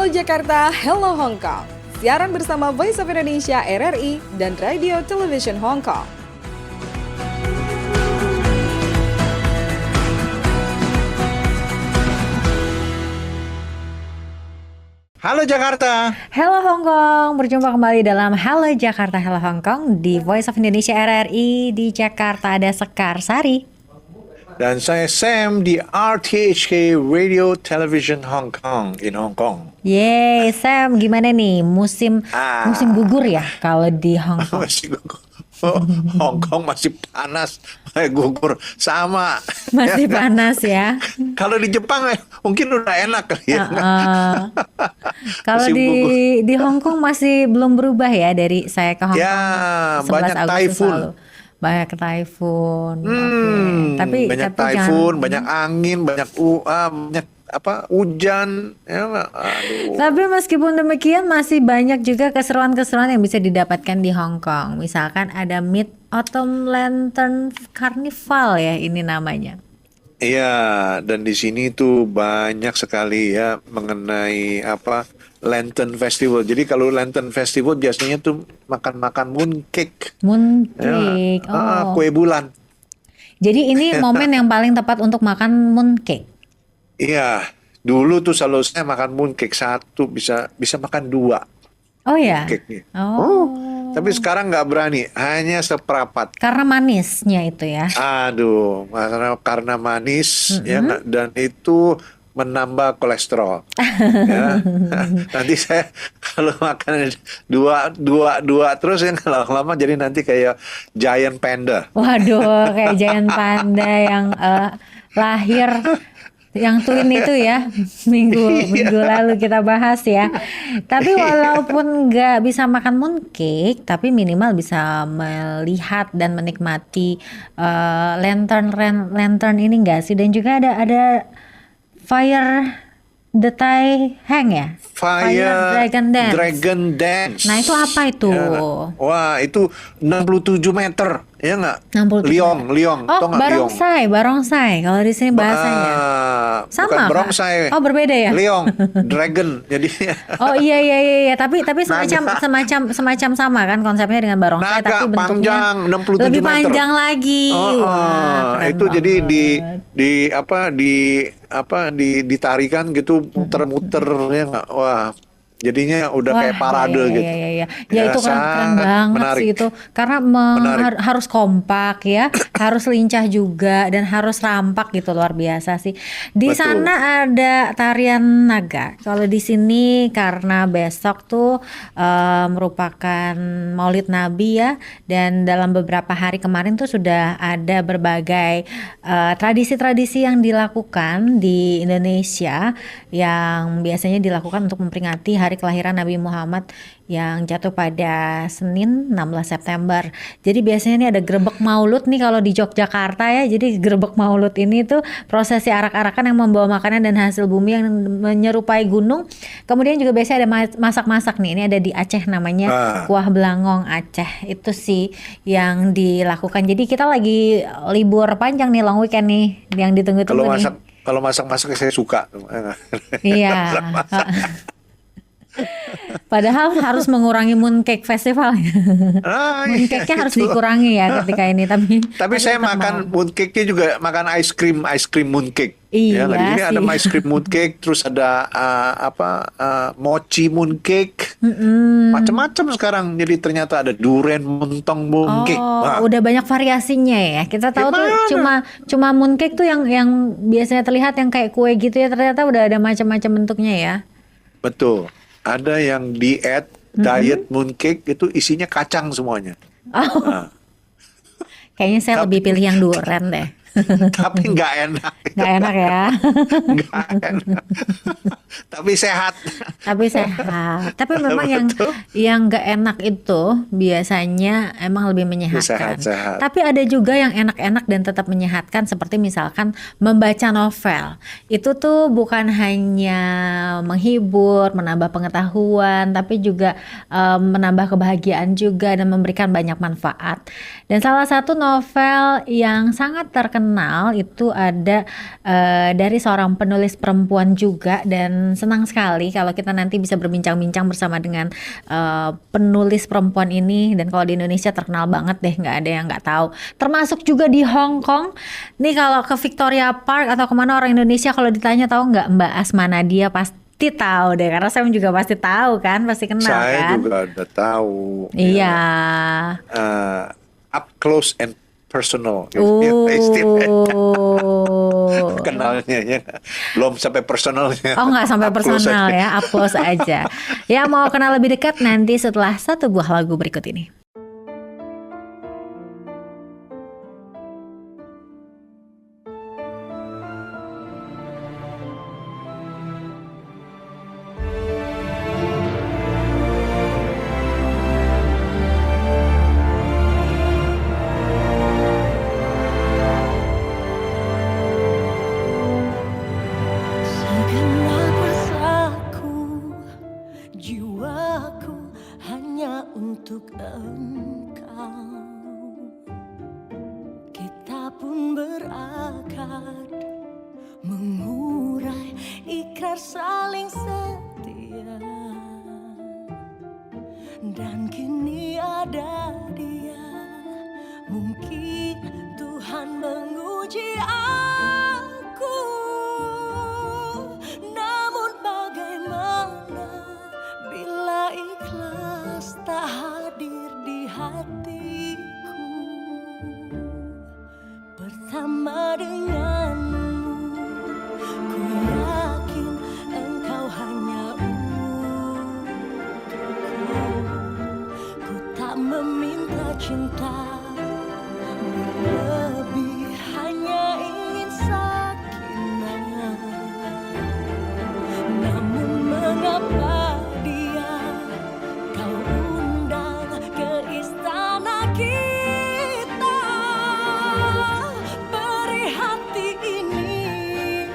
Halo Jakarta, hello Hong Kong. Siaran bersama Voice of Indonesia RRI dan Radio Television Hong Kong. Halo Jakarta. Halo Hong Kong, berjumpa kembali dalam Halo Jakarta, Halo Hong Kong di Voice of Indonesia RRI. Di Jakarta ada Sekar Sari. Dan saya Sam di RTHK Radio Television Hong Kong in Hong Kong. Yeay, Sam, gimana nih musim gugur ya kalau di Hong Kong? Masih gugur. Oh, Hong Kong masih panas, gugur sama. Masih panas ya. Kalau di Jepang mungkin udah enak kali ya. Kalau di Hong Kong masih belum berubah ya dari saya ke Hong Kong. Ya, 11 banyak Agustus typhoon. lalu. Banyak typhoon. Okay. Tapi banyak tapi typhoon, jangan, banyak angin, banyak hujan. Ya, aduh. Tapi meskipun demikian masih banyak juga keseruan-keseruan yang bisa didapatkan di Hong Kong. Misalkan ada Mid Autumn Lantern Carnival ya ini namanya. Iya, dan di sini tuh banyak sekali ya mengenai Lantern Festival. Jadi kalau Lantern Festival biasanya tuh makan-makan mooncake. Mooncake. Ya, kue bulan. Jadi ini momen yang paling tepat untuk makan mooncake. Iya, dulu tuh selalu saya makan mooncake satu bisa makan dua. Oh ya. Cake-nya. Tapi sekarang nggak berani, hanya seperempat. Karena manisnya itu ya. Aduh, karena manis ya, dan itu menambah kolesterol. Ya. Nanti saya kalau makan dua terus kan lama-lama jadi nanti kayak giant panda. Waduh, kayak giant panda yang lahir yang twin itu ya minggu lalu kita bahas ya. Tapi walaupun nggak bisa makan mooncake, tapi minimal bisa melihat dan menikmati lantern ini nggak sih? Dan juga ada Fire the Tai Hang ya? Fire Dragon Dance. Nah itu apa itu? Ya, wah itu 67 meter, ya nggak? 67 Liong. Oh, barongsai kalau di sini bahasanya. Sama bukan Kak? barongsai. Oh berbeda ya? Liong, dragon. Jadi. Oh iya. Tapi semacam sama kan konsepnya dengan barongsai, Naga tapi bentuknya panjang 67 lebih meter. panjang lagi. Wah, keren itu jadi banget. ditarikan gitu muter-muter ya nggak? Wah, jadinya udah kayak parade gitu. Iya. Ya itu keren banget menarik. sih itu. Karena harus kompak ya, harus lincah juga dan harus rampak gitu, luar biasa sih. Di Betul. sana ada tarian naga. Kalau di sini karena besok tuh merupakan Maulid Nabi ya, dan dalam beberapa hari kemarin tuh sudah ada berbagai tradisi-tradisi yang dilakukan di Indonesia yang biasanya dilakukan untuk memperingati hari kelahiran Nabi Muhammad yang jatuh pada Senin 16 September. Jadi biasanya ini ada grebek maulud nih kalau di Yogyakarta ya. Jadi grebek maulud ini tuh prosesi arak-arakan yang membawa makanan dan hasil bumi yang menyerupai gunung. Kemudian juga biasanya ada masak-masak nih. Ini ada di Aceh namanya kuah belangong Aceh. Itu sih yang dilakukan. Jadi kita lagi libur panjang nih, long weekend nih yang ditunggu-tunggu nih. Kalau masak-masak saya suka. Iya. Padahal harus mengurangi mooncake festival. Mooncake-nya harus dikurangi ya ketika ini. Tapi saya makan mooncake-nya juga makan ice cream mooncake. Iya ya, ini sih. ada ice cream mooncake, terus ada mochi mooncake, macam-macam sekarang. Jadi ternyata ada durian montong mooncake. Udah banyak variasinya ya. Kita tahu tuh cuma mooncake tuh yang biasanya terlihat yang kayak kue gitu ya. Ternyata udah ada macam-macam bentuknya ya. Betul. Ada yang diet mooncake itu isinya kacang semuanya. Kayaknya saya lebih pilih yang durian deh. Tapi nggak enak. Nggak enak ya. Nggak enak. Tapi sehat. Tapi memang yang nggak enak itu biasanya emang lebih menyehatkan. Sehat. Tapi ada juga yang enak-enak dan tetap menyehatkan, seperti misalkan membaca novel. Itu tuh bukan hanya menghibur, menambah pengetahuan, tapi juga menambah kebahagiaan juga dan memberikan banyak manfaat. Dan salah satu novel yang sangat terkenal kenal itu ada dari seorang penulis perempuan juga, dan senang sekali kalau kita nanti bisa berbincang-bincang bersama dengan penulis perempuan ini. Dan kalau di Indonesia terkenal banget deh, nggak ada yang nggak tahu. Termasuk juga di Hong Kong. Nih kalau ke Victoria Park atau kemana orang Indonesia kalau ditanya tahu nggak Mbak Asma Nadia, pasti tahu deh, karena saya juga pasti tahu kan, pasti kenal Saya kan. juga udah tahu. Iya. Up close and personal. Kenalnya ya. Belum sampai personalnya. Oh nggak sampai Up close personal aja. ya, up close aja. Ya mau kenal lebih dekat nanti setelah satu buah lagu berikut ini. Segenap rasaku, jiwaku hanya untuk engkau. Kita pun berakad mengurai ikrar saling setia. Dan kini ada dia, mungkin Tuhan menguji aku. Namun bagaimana bila ikhlas tak hadir di hatiku. Bersama denganmu, ku yakin engkau hanya untukku. Ku tak meminta cinta berlebih, hanya ingin sakinah. Namun mengapa dia kau undang ke istana kita? Beri hati ini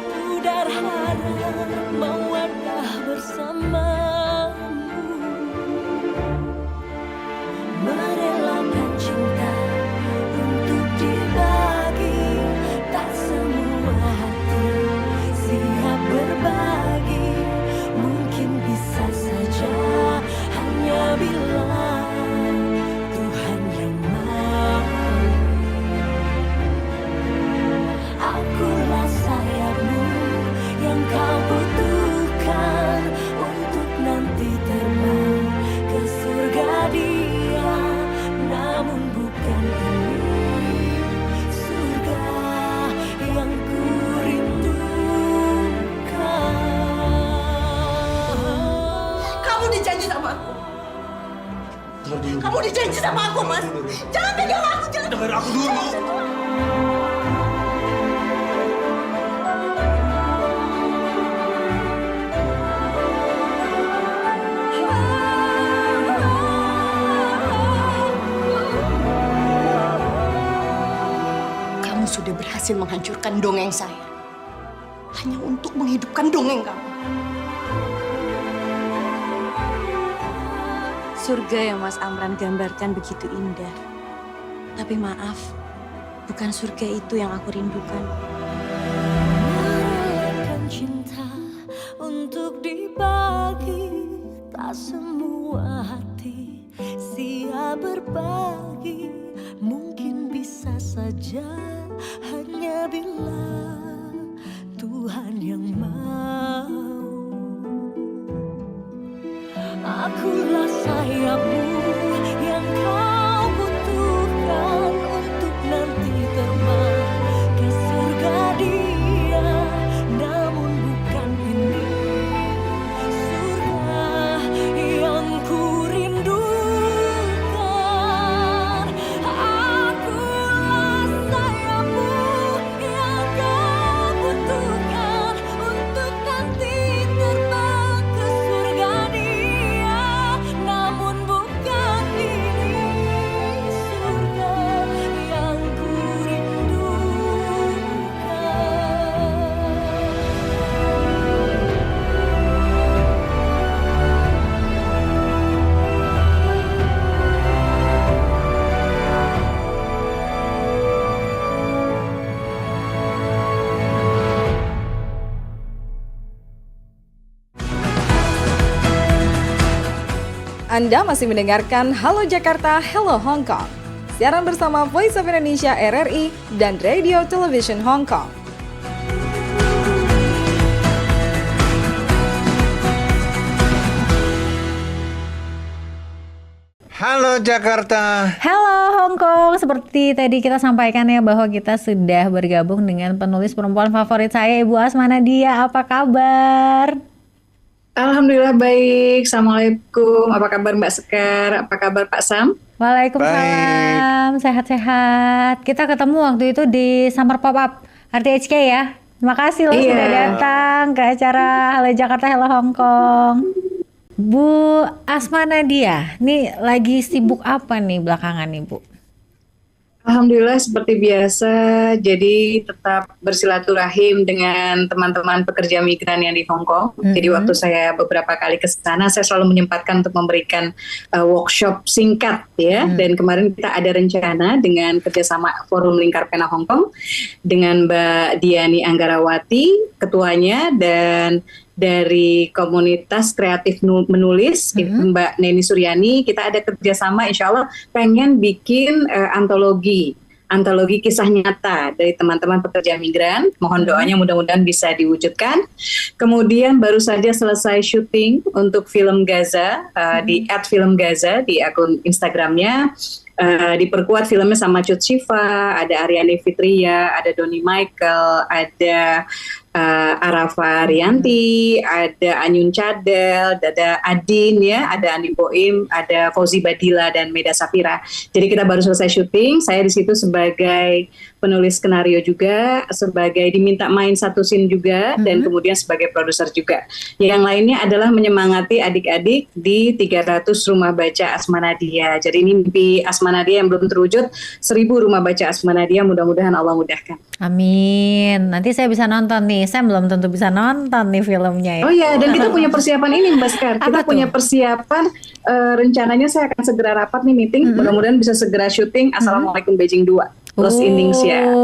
pudar harap mawaddah bersamamu. Merelakan cinta untuk dibagi, tak semua hati siap berbagi. Mungkin bisa saja hanya bila Tuhan yang mau. Akulah sayapmu yang kau butuhkan untuk nanti terbang ke surga dia. Namun bukan ini surga yang ku rindukan. Kamu dijanji sama aku. Kamu dijanji sama aku, Mas. Jangan pegang aku, jangan. Dengar aku dulu. Kamu sudah berhasil menghancurkan dongeng saya. Hanya untuk menghidupkan dongeng kamu. Surga yang Mas Amran gambarkan begitu indah. Tapi maaf, bukan surga itu yang aku rindukan. Merelakan cinta untuk dibagi, tak semua hati siap berbagi. Mungkin bisa saja hanya bila Tuhan yang mau. Akulah sayapmu yang kau butuhkan untuk nanti terbang ke surga dia. Namun bukan ini surga yang ku rindukan. Anda masih mendengarkan Halo Jakarta, Hello Hong Kong. Siaran bersama Voice of Indonesia RRI dan Radio Television Hong Kong. Halo Jakarta. Halo Hong Kong, seperti tadi kita sampaikan ya bahwa kita sudah bergabung dengan penulis perempuan favorit saya, Ibu Asma Nadia. Apa kabar? Alhamdulillah baik. Assalamualaikum. Apa kabar Mbak Sekar? Apa kabar Pak Sam? Waalaikumsalam, sehat-sehat. Kita ketemu waktu itu di Summer Pop-Up RTHK ya. Terima kasih loh sudah datang ke acara Halo Jakarta, Hello Hong Kong. Bu Asma Nadia, nih lagi sibuk apa nih belakangan nih Bu? Alhamdulillah seperti biasa, jadi tetap bersilaturahim dengan teman-teman pekerja migran yang di Hong Kong. Jadi waktu saya beberapa kali ke sana, saya selalu menyempatkan untuk memberikan workshop singkat ya. Dan kemarin kita ada rencana dengan kerjasama Forum Lingkar Pena Hong Kong dengan Mbak Diani Anggarawati, ketuanya, dan dari komunitas kreatif menulis Mbak Neni Suryani, kita ada kerjasama insya Allah pengen bikin antologi kisah nyata dari teman-teman pekerja migran. Mohon doanya mudah-mudahan bisa diwujudkan. Kemudian baru saja selesai syuting untuk film Gaza di @filmgaza di akun Instagramnya. Diperkuat filmnya sama Cut Shiva, ada Aryani Fitria, ada Doni Michael, ada Arafa Rianti, ada Anyun Cadel, ada Adin ya, ada Andi Boim, ada Fauzi Badila dan Meda Safira. Jadi kita baru selesai syuting, saya di situ sebagai penulis skenario juga, sebagai diminta main satu scene juga, dan kemudian sebagai produser juga. Yang lainnya adalah menyemangati adik-adik di 300 rumah baca Asma Nadia. Jadi ini mimpi Asma Nadia yang belum terwujud, 1000 rumah baca Asma Nadia, mudah-mudahan Allah mudahkan. Amin. Nanti saya bisa nonton nih. Saya belum tentu bisa nonton nih filmnya ya. Oh iya, dan kita punya persiapan ini Mbak Skar. Kita punya persiapan, rencananya saya akan segera rapat nih meeting. Mudah-mudahan bisa segera syuting Assalamualaikum Beijing 2. Lost Indonesia.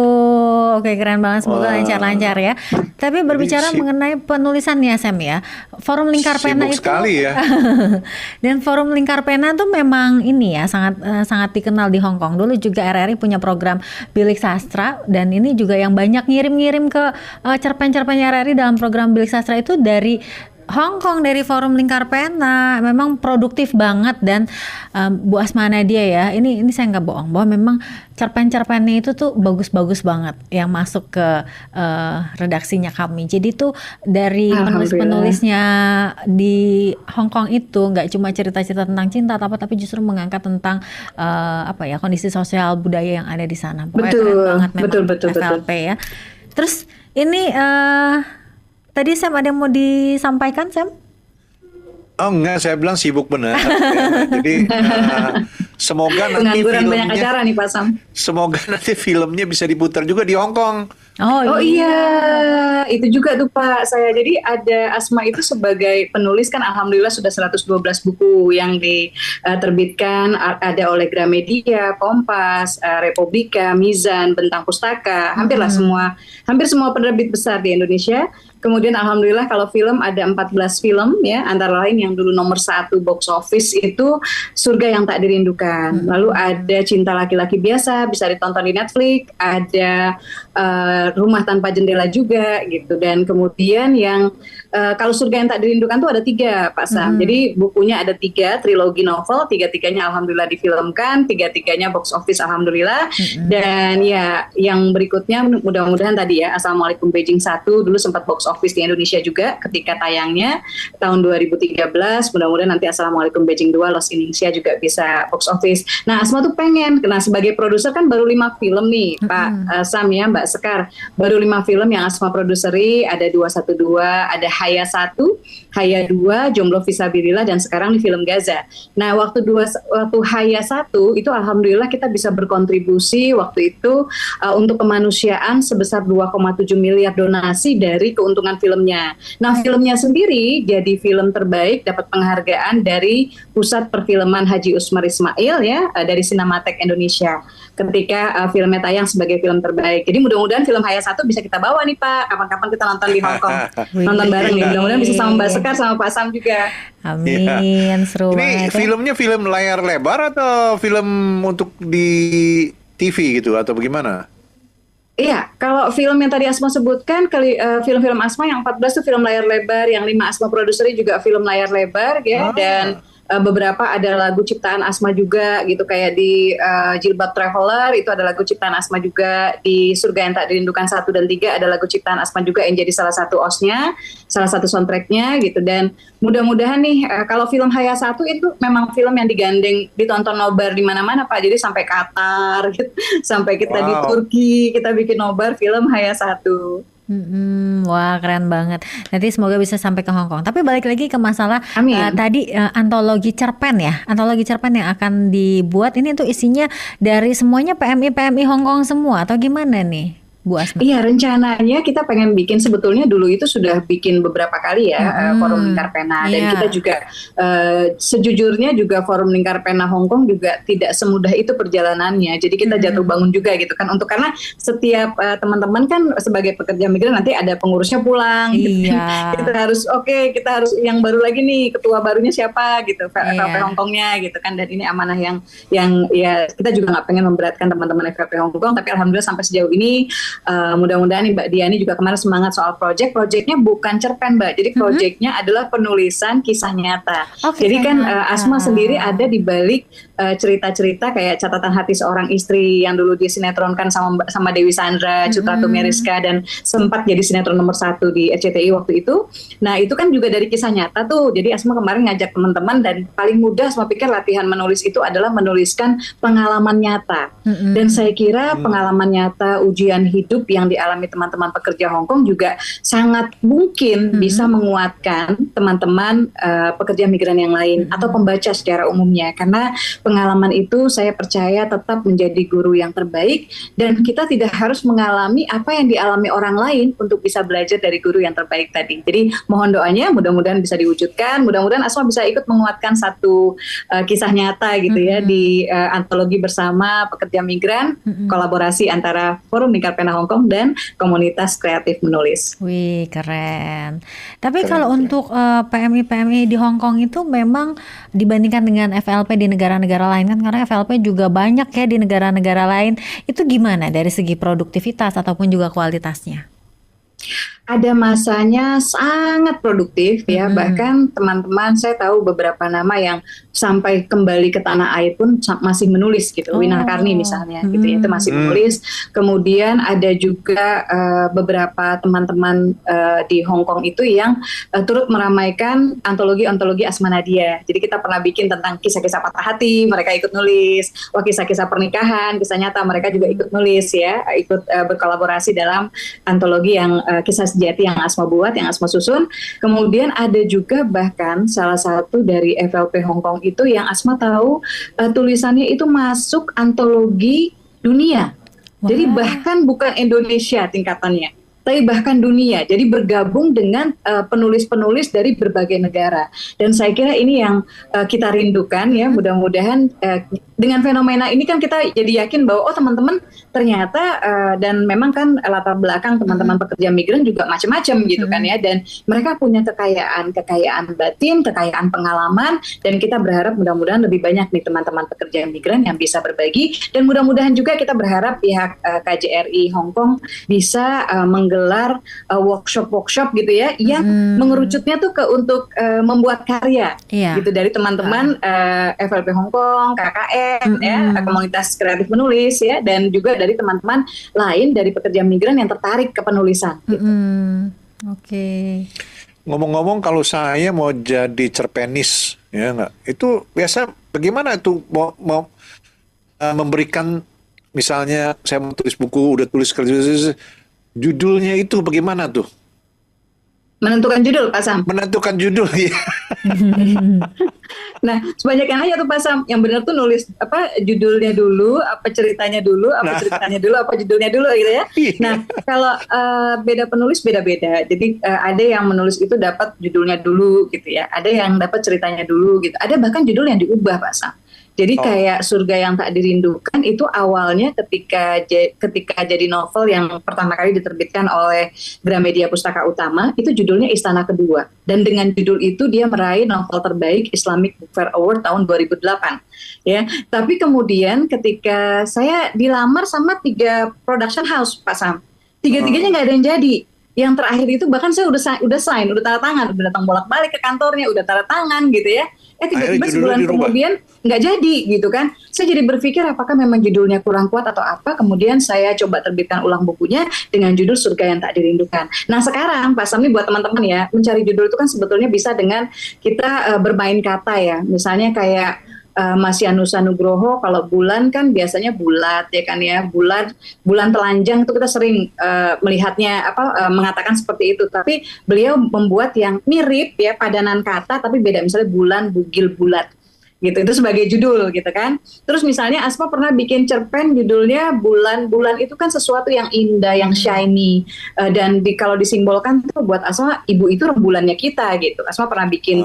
Oke, keren banget, semoga lancar-lancar ya. Tapi berbicara mengenai penulisannya Sam ya, Forum Lingkar Pena itu sekali ya. Dan Forum Lingkar Pena itu memang ini ya sangat dikenal di Hong Kong. Dulu juga RRI punya program Bilik Sastra, dan ini juga yang banyak ngirim-ngirim ke cerpen-cerpen RRI dalam program Bilik Sastra itu dari Hong Kong, dari Forum Lingkar Pena. Memang produktif banget. Dan Bu Asma Nadia ya, ini saya nggak bohong bahwa memang cerpen-cerpennya itu tuh bagus-bagus banget yang masuk ke redaksinya kami. Jadi tuh dari penulis-penulisnya di Hong Kong itu nggak cuma cerita-cerita tentang cinta tapi justru mengangkat tentang kondisi sosial budaya yang ada di sana. Pokoknya keren banget memang FLP ya. Terus ini tadi Sam ada yang mau disampaikan, Sam? Oh enggak, saya bilang sibuk benar. Jadi semoga nanti pengangguran filmnya, banyak acara nih Pak Sam. Semoga nanti filmnya bisa diputar juga di Hong Kong. Oh iya, itu juga tuh Pak saya. Jadi ada Asma itu sebagai penulis kan alhamdulillah sudah 112 buku yang diterbitkan, ada oleh Gramedia, Kompas, Republika, Mizan, Bentang Pustaka, hampir semua penerbit besar di Indonesia. Kemudian alhamdulillah kalau film ada 14 film ya, antara lain yang dulu nomor 1 box office itu Surga Yang Tak Dirindukan. Lalu ada Cinta Laki-Laki Biasa, bisa ditonton di Netflix, ada Rumah Tanpa Jendela juga gitu. Dan kemudian yang kalau Surga Yang Tak Dirindukan tuh ada 3 Pak Sam. Jadi bukunya ada 3 trilogi novel, 3-3-nya alhamdulillah difilmkan, 3-3-nya box office alhamdulillah. Dan ya yang berikutnya mudah-mudahan tadi ya Assalamualaikum Beijing 1 dulu sempat box office di Indonesia juga ketika tayangnya tahun 2013. Mudah-mudahan nanti Assalamualaikum Beijing 2 Lost Indonesia juga bisa box office. Nah Asma tuh pengen, sebagai produser kan baru 5 film nih Pak Sam ya, Mbak Sekar. Baru 5 film yang Asma produseri, ada 212, ada Haya 1, Haya 2, Jomblo Visabilillah, dan sekarang di film Gaza. Nah waktu Haya 1 itu alhamdulillah kita bisa berkontribusi waktu itu untuk kemanusiaan sebesar 2,7 miliar donasi dari keuntungan filmnya. Nah filmnya sendiri jadi film terbaik, dapat penghargaan dari Pusat Perfilman Haji Usmar Ismail ya, dari Cinematheque Indonesia ketika filmnya tayang sebagai film terbaik. Jadi mudah-mudahan film Haya 1 bisa kita bawa nih Pak, kapan-kapan kita nonton di Hong Kong. Nonton bareng nih, mudah-mudahan bisa sama Mbak Sekar sama Pak Sam juga. Amin, seru Ini banget. Ya. filmnya film layar lebar atau film untuk di TV gitu atau bagaimana? Iya, kalau film yang tadi Asma sebutkan, film-film Asma yang 14 itu film layar lebar, yang 5 Asma produseri juga film layar lebar ya, dan beberapa ada lagu ciptaan Asma juga gitu, kayak di Jilbab Traveler itu ada lagu ciptaan Asma juga, di Surga Yang Tak Dirindukan 1 dan 3 ada lagu ciptaan Asma juga yang jadi salah satu OST-nya, salah satu soundtrack-nya gitu. Dan mudah-mudahan nih kalau film Haya 1 itu memang film yang digandeng, ditonton nobar di mana-mana Pak, jadi sampai Qatar gitu, sampai kita di Turki kita bikin nobar film Haya 1. Wah, keren banget. Nanti semoga bisa sampai ke Hong Kong. Tapi balik lagi ke masalah Amin. tadi antologi cerpen ya. Antologi cerpen yang akan dibuat ini tuh isinya dari semuanya PMI Hong Kong semua atau gimana nih, Bu Asma? Iya, rencananya kita pengen bikin, sebetulnya dulu itu sudah bikin beberapa kali ya Forum Lingkar Pena, dan kita juga sejujurnya juga Forum Lingkar Pena Hong Kong juga tidak semudah itu perjalanannya. Jadi kita jatuh bangun juga gitu kan, karena setiap teman-teman kan sebagai pekerja migran nanti ada pengurusnya pulang gitu. Kita harus kita harus yang baru lagi nih, ketua barunya siapa gitu, FVP Hong Kongnya gitu kan. Dan ini amanah yang ya kita juga nggak pengen memberatkan teman-teman FVP Hong Kong, tapi alhamdulillah sampai sejauh ini mudah-mudahan nih Mbak Diani juga kemarin semangat soal project-projectnya bukan cerpen Mbak, jadi projectnya adalah penulisan kisah nyata. Jadi kan Asma sendiri ada di balik cerita-cerita kayak catatan hati seorang istri yang dulu disinetronkan sama Dewi Sandra, Cutra Tumeriska, dan sempat jadi sinetron nomor 1 di RCTI waktu itu. Nah itu kan juga dari kisah nyata tuh, jadi Asma kemarin ngajak teman-teman, dan paling mudah Asma pikir latihan menulis itu adalah menuliskan pengalaman nyata. Dan saya kira pengalaman nyata, ujian hidup yang dialami teman-teman pekerja Hong Kong juga sangat mungkin bisa menguatkan teman-teman pekerja migran yang lain atau pembaca secara umumnya, karena pengalaman itu saya percaya tetap menjadi guru yang terbaik, dan kita tidak harus mengalami apa yang dialami orang lain untuk bisa belajar dari guru yang terbaik tadi. Jadi mohon doanya, mudah-mudahan bisa diwujudkan, mudah-mudahan Asma bisa ikut menguatkan satu kisah nyata gitu ya di antologi bersama pekerja migran, kolaborasi antara Forum Lingkar Pena Hong Kong dan komunitas kreatif menulis. Wih, keren. Tapi kalau untuk PMI di Hong Kong itu memang dibandingkan dengan FLP di negara-negara lain kan, karena FLP juga banyak ya di negara-negara lain, itu gimana dari segi produktivitas ataupun juga kualitasnya? Ada masanya sangat produktif ya, bahkan teman-teman saya tahu beberapa nama yang sampai kembali ke tanah air pun masih menulis gitu. Wina Karni misalnya gitu ya, itu masih menulis. Kemudian ada juga beberapa teman-teman di Hong Kong itu yang turut meramaikan antologi Asma Nadia. Jadi kita pernah bikin tentang kisah-kisah patah hati, mereka ikut nulis. Kisah-kisah pernikahan, kisah nyata, mereka juga ikut nulis ya, ikut berkolaborasi dalam antologi yang kisah sejati yang Asma buat, yang Asma susun. Kemudian ada juga bahkan salah satu dari FLP Hong Kong itu yang Asma tahu tulisannya itu masuk antologi dunia. Jadi bahkan bukan Indonesia tingkatannya, tapi bahkan dunia. Jadi bergabung dengan penulis-penulis dari berbagai negara. Dan saya kira ini yang kita rindukan ya, mudah-mudahan dengan fenomena ini kan kita jadi yakin bahwa teman-teman ternyata dan memang kan latar belakang teman-teman pekerja migran juga macam-macam gitu kan ya, dan mereka punya kekayaan batin, kekayaan pengalaman, dan kita berharap mudah-mudahan lebih banyak nih teman-teman pekerja migran yang bisa berbagi, dan mudah-mudahan juga kita berharap pihak KJRI Hong Kong bisa menggelar workshop gitu ya, yang mengerucutnya tuh untuk membuat karya gitu dari teman-teman FLP Hong Kong, KKN ya, komunitas kreatif menulis ya, dan juga dari teman-teman lain dari pekerja migran yang tertarik ke penulisan. Gitu. Oke. Ngomong-ngomong, kalau saya mau jadi cerpenis, ya nggak, itu biasa bagaimana itu mau memberikan, misalnya saya mau tulis buku, udah tulis judulnya itu bagaimana tuh? Menentukan judul, Pak Sam. Menentukan judul, ya. Nah, sebanyakan aja tuh Pak Sam, yang benar tuh nulis judulnya dulu, apa ceritanya dulu, apa judulnya dulu gitu ya. Nah, kalau beda penulis beda-beda. Jadi ada yang menulis itu dapat judulnya dulu gitu ya. Ada yang dapat ceritanya dulu gitu. Ada bahkan judul yang diubah Pak Sam. Jadi Oh. kayak Surga yang Tak Dirindukan itu awalnya ketika jadi novel yang pertama kali diterbitkan oleh Gramedia Pustaka Utama, itu judulnya Istana Kedua. Dan dengan judul itu dia meraih novel terbaik Islamic Book Fair Award tahun 2008. Ya, tapi kemudian ketika saya dilamar sama 3 production house, Pak Sam, tiga-tiganya nggak ada yang jadi. Yang terakhir itu bahkan saya udah sign, udah tanda tangan, udah datang bolak-balik ke kantornya, udah tanda tangan gitu ya. Tiba-tiba Akhirnya judulnya sebulan dirubah. kemudian nggak jadi gitu kan. Saya jadi berpikir apakah memang judulnya kurang kuat atau apa. Kemudian saya coba terbitkan ulang bukunya dengan judul Surga yang Tak Dirindukan. Nah sekarang Pak Sam, ini buat teman-teman ya, mencari judul itu kan sebetulnya bisa dengan kita bermain kata ya. Misalnya kayak Mas Yanusa Nugroho, kalau bulan kan biasanya bulat ya kan ya, bulan telanjang itu kita sering melihatnya mengatakan seperti itu, tapi beliau membuat yang mirip ya, padanan kata tapi beda, misalnya bulan, bugil, bulat gitu, itu sebagai judul gitu kan. Terus misalnya Asma pernah bikin cerpen judulnya Bulan. Bulan itu kan sesuatu yang indah, yang shiny, dan kalau disimbolkan tuh buat Asma, ibu itu rembulannya kita gitu. Asma pernah bikin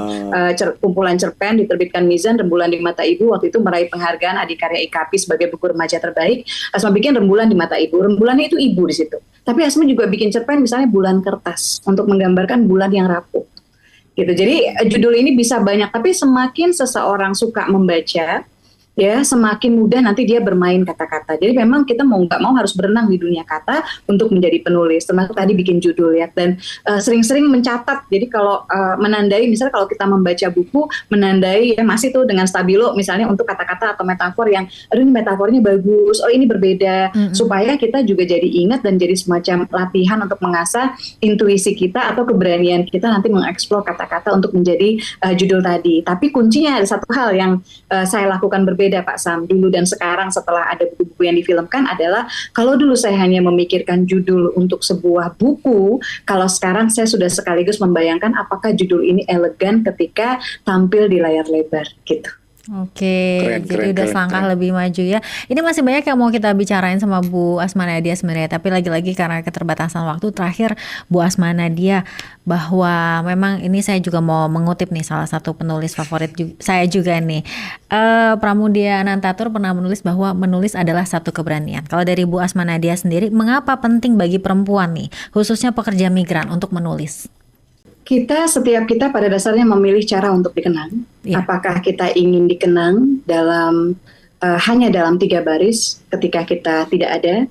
kumpulan cerpen diterbitkan Mizan, Rembulan di Mata Ibu, waktu itu meraih penghargaan Adikarya IKAPI sebagai buku remaja terbaik. Asma bikin Rembulan di Mata Ibu, rembulannya itu ibu di situ. Tapi Asma juga bikin cerpen misalnya Bulan Kertas untuk menggambarkan bulan yang rapuh gitu. Jadi judul ini bisa banyak, tapi semakin seseorang suka membaca ya, semakin mudah nanti dia bermain kata-kata. Jadi memang kita mau nggak mau harus berenang di dunia kata untuk menjadi penulis, termasuk tadi bikin judul ya, dan sering-sering mencatat. Jadi kalau menandai, misalnya kalau kita membaca buku, menandai ya masih tuh dengan stabilo misalnya untuk kata-kata atau metafor yang aduh ini metafornya bagus, oh ini berbeda, supaya kita juga jadi ingat dan jadi semacam latihan untuk mengasah intuisi kita atau keberanian kita nanti mengeksplor kata-kata untuk menjadi judul tadi. Tapi kuncinya ada satu hal yang saya lakukan berbeda Pak Sam, dulu dan sekarang setelah ada buku-buku yang difilmkan adalah, kalau dulu saya hanya memikirkan judul untuk sebuah buku, kalau sekarang saya sudah sekaligus membayangkan apakah judul ini elegan ketika tampil di layar lebar gitu. Oke, Keren, jadi keren, udah keren, selangkah keren. lebih maju ya. Ini masih banyak yang mau kita bicarain sama Bu Asma Nadia sebenarnya, tapi lagi-lagi karena keterbatasan waktu, terakhir Bu Asma Nadia, bahwa memang ini saya juga mau mengutip nih salah satu penulis favorit saya juga nih, Pramudia Anantatur pernah menulis bahwa menulis adalah satu keberanian. Kalau dari Bu Asma Nadia sendiri, mengapa penting bagi perempuan nih, khususnya pekerja migran, untuk menulis? Setiap kita pada dasarnya memilih cara untuk dikenang. Ya. Apakah kita ingin dikenang dalam hanya dalam 3 baris ketika kita tidak ada,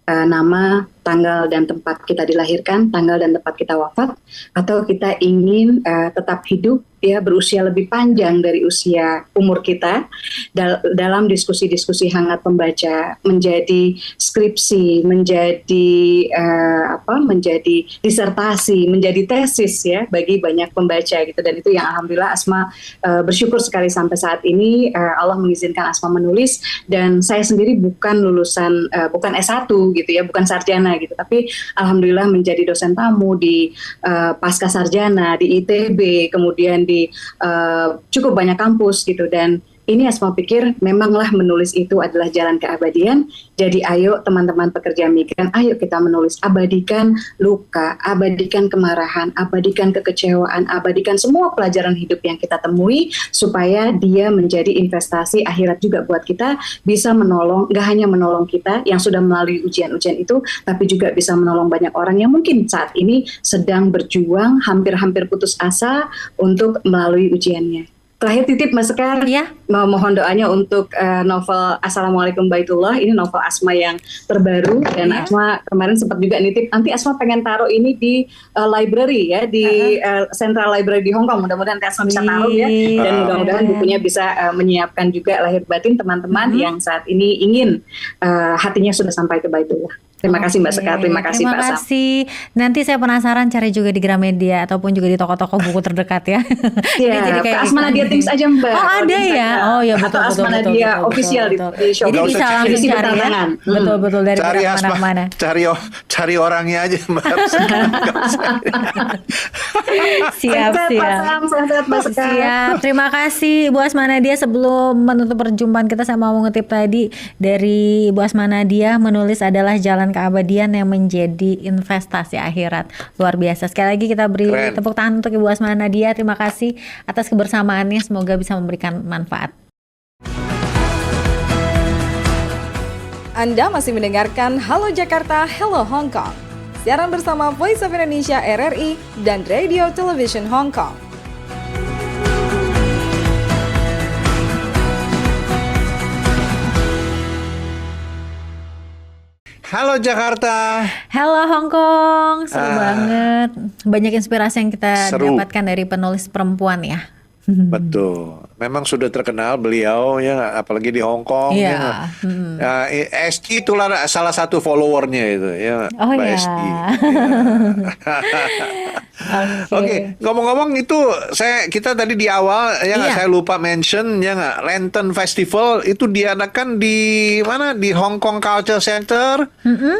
nama, tanggal dan tempat kita dilahirkan, tanggal dan tempat kita wafat, atau kita ingin tetap hidup ya, berusia lebih panjang dari usia umur kita, dalam diskusi-diskusi hangat pembaca, menjadi skripsi, menjadi menjadi disertasi, menjadi tesis ya bagi banyak pembaca gitu. Dan itu yang alhamdulillah Asma bersyukur sekali sampai saat ini Allah mengizinkan Asma menulis. Dan saya sendiri bukan lulusan bukan S1 gitu ya, bukan sarjana gitu, tapi alhamdulillah menjadi dosen tamu di pasca sarjana di ITB, kemudian di cukup banyak kampus gitu. Dan ini Asma pikir memanglah menulis itu adalah jalan keabadian. Jadi ayo teman-teman pekerja migran, ayo kita menulis, abadikan luka, abadikan kemarahan, abadikan kekecewaan, abadikan semua pelajaran hidup yang kita temui, supaya dia menjadi investasi akhirat juga buat kita, bisa menolong, gak hanya menolong kita yang sudah melalui ujian-ujian itu, tapi juga bisa menolong banyak orang yang mungkin saat ini sedang berjuang, hampir-hampir putus asa untuk melalui ujiannya. Terakhir titip Mas Sekar, Ya. mohon doanya untuk novel Assalamualaikum Baitullah. Ini novel Asma yang terbaru, dan Asma kemarin sempat juga nitip, nanti Asma pengen taruh ini di library ya, di Central Library di Hong Kong. Mudah-mudahan nanti Asma bisa taruh ya, dan mudah-mudahan bukunya bisa menyiapkan juga lahir batin teman-teman yang saat ini ingin hatinya sudah sampai ke Baitullah. Terima kasih Mbak Sekar, terima kasih Pak Sam. Terima kasih. Nanti saya penasaran cari juga di Gramedia ataupun juga di toko-toko buku terdekat ya. Iya, Kak Asma Nadia Things aja Mbak. Oh ada ya. Oh ya betul atau betul Asma betul. Nadia betul, official betul. di shop. Jadi Nggak bisa usah langsung isi cari ya. tangan. Betul betul dari Cari Asma, mana-mana. cari orangnya aja Mbak. Siap Sehat, Pak siap. Sam, sehat Mbak Sekar. Siap, terima kasih Ibu Asma Nadia. Sebelum menutup perjumpaan kita, saya mau mengutip tadi dari Ibu Asma Nadia, menulis adalah jalan keabadian yang menjadi investasi akhirat. Luar biasa. Sekali lagi kita beri Keren. tepuk tangan untuk Ibu Asma Nadia. Terima kasih atas kebersamaannya, semoga bisa memberikan manfaat. Anda masih mendengarkan Halo Jakarta, Hello Hong Kong. Siaran bersama Voice of Indonesia RRI dan Radio Television Hong Kong. Halo Jakarta. Halo Hong Kong, seru banget. Banyak inspirasi yang kita dapatkan dari penulis perempuan ya. Betul. Memang sudah terkenal beliau ya, apalagi di Hong Kong. Iya. Ya. Esti itulah salah satu followernya itu ya, Oh Mbak ya. Esti. Oke, ngomong-ngomong itu kita tadi di awal ya nggak, Iya. saya lupa mention ya nggak, Lantern Festival itu diadakan di mana, di Hong Kong Culture Center,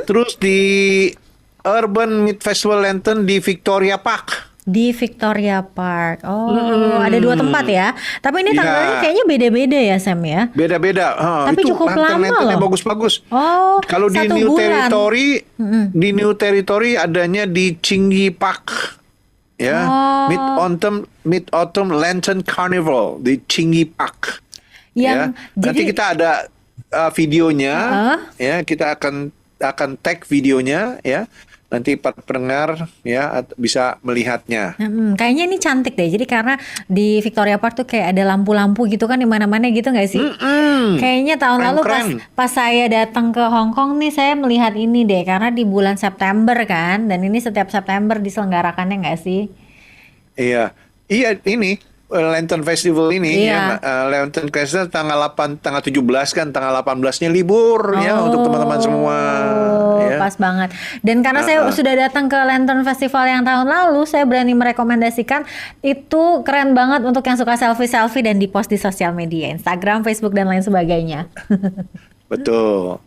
terus di Urban Mid Festival Lantern di Victoria Park. Di Victoria Park. Oh, ada 2 tempat ya. Tapi ini Iya. tanggalnya kayaknya beda-beda ya, Sam ya. Beda-beda. Tapi itu cukup lama lantern-lanternnya loh. bagus-bagus. Oh, Kalau di 1 New bulan. Territory, di New Territory adanya di Changi Park. Ya, Oh. Mid Autumn Lantern Carnival di Changi Park. Yang ya. Nanti kita ada videonya, ya, kita akan tag videonya ya. Nanti pendengar ya bisa melihatnya. Kayaknya ini cantik deh. Jadi karena di Victoria Park tuh kayak ada lampu-lampu gitu kan di mana-mana gitu nggak sih? Kayaknya tahun lalu pas saya datang ke Hong Kong nih, saya melihat ini deh, karena di bulan September kan, dan ini setiap September diselenggarakannya nggak sih? Iya, ini Lantern Festival ini Iya. ya, Lantern Festival tanggal 17 kan, tanggal 18-nya libur ya untuk teman-teman semua. Ya. Pas banget. Dan karena saya sudah datang ke Lantern Festival yang tahun lalu, saya berani merekomendasikan, itu keren banget untuk yang suka selfie-selfie dan dipost di sosial media, Instagram, Facebook dan lain sebagainya. Betul.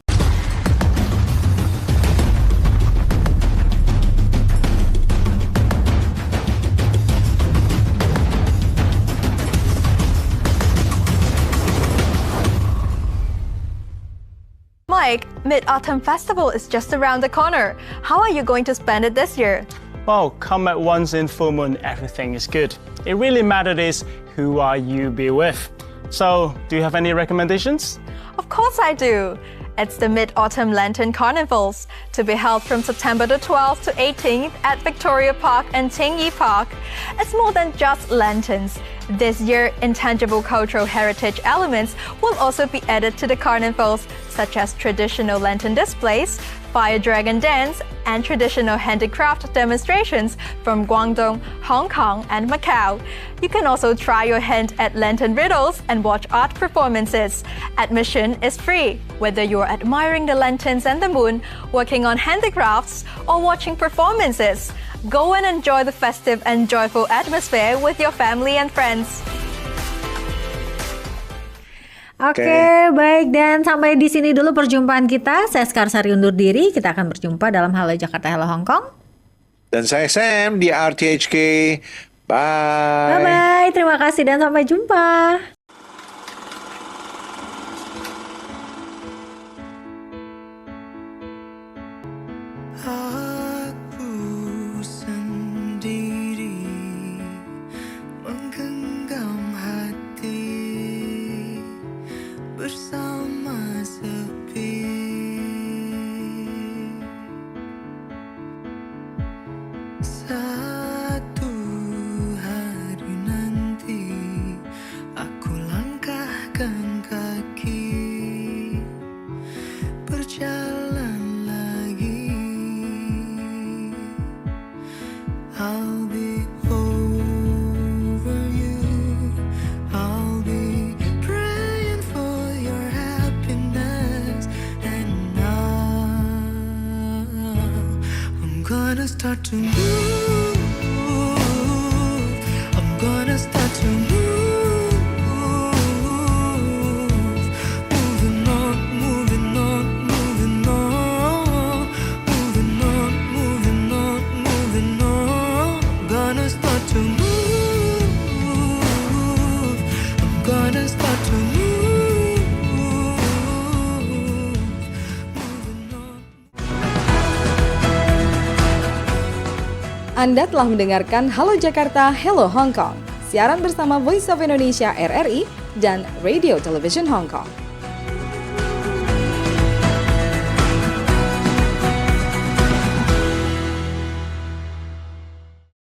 Mike, Mid-Autumn Festival is just around the corner. How are you going to spend it this year? Well, come at once in full moon, everything is good. It really matters is who are you be with. So, do you have any recommendations? Of course I do. It's the Mid-Autumn Lantern Carnivals, to be held from September the 12th to 18th at Victoria Park and Changi Park. It's more than just lanterns. This year, intangible cultural heritage elements will also be added to the carnivals, such as traditional lantern displays, fire dragon dance, and traditional handicraft demonstrations from Guangdong, Hong Kong, and Macau. You can also try your hand at lantern riddles and watch art performances. Admission is free, whether you're admiring the lanterns and the moon, working on handicrafts, or watching performances. Go and enjoy the festive and joyful atmosphere with your family and friends. Oke, baik, dan sampai di sini dulu perjumpaan kita. Saya Skarsari undur diri. Kita akan berjumpa dalam Halo Jakarta, Halo Hong Kong. Dan saya Sam di RTHK. Bye. Bye-bye, terima kasih dan sampai jumpa. Aku sendiri menggenggam hati bersama sepi. Satu hari nanti aku langkahkan kaki berjalan lagi. I'll be over you. I'll be praying for your happiness. And now I'm gonna start to move. I'm gonna start to move. Moving on, moving on, moving on. Moving on, moving on, moving on. Gonna start to move. I'm gonna start to move. Moving on. Anda telah mendengarkan Halo Jakarta, Hello Hong Kong. Siaran bersama Voice of Indonesia RRI dan Radio Television Hong Kong.